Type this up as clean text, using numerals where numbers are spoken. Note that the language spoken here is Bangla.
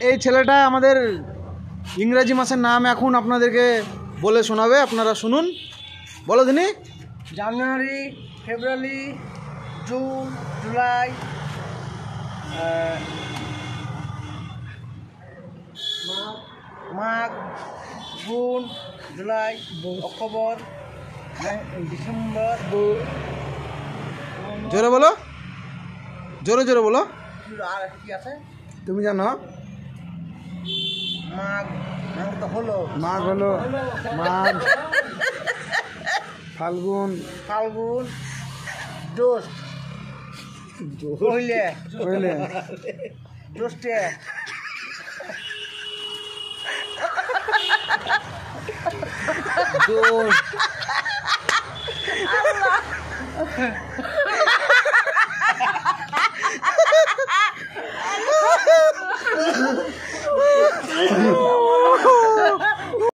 এই ছেলেটা আমাদের ইংরেজি মাসের নাম এখন আপনাদেরকে বলে শোনাবে, আপনারা শুনুন। বলো দিনি। জানুয়ারি, ফেব্রুয়ারি, জুন, জুলাই, মাঘ, জুন, জুলাই, অক্টোবর, ডিসেম্বর, জোরে বলো, জোরে জোরে বলো। আর কি আছে? তুমি জানো? মাঘ, মাঘ তো হলো, মাঘ হলো, মাঘ, ফাল্গুন, ফাল্গুন, জ্যৈষ্ঠ, পহিলে, পহিলে, জ্যৈষ্ঠে, জুন,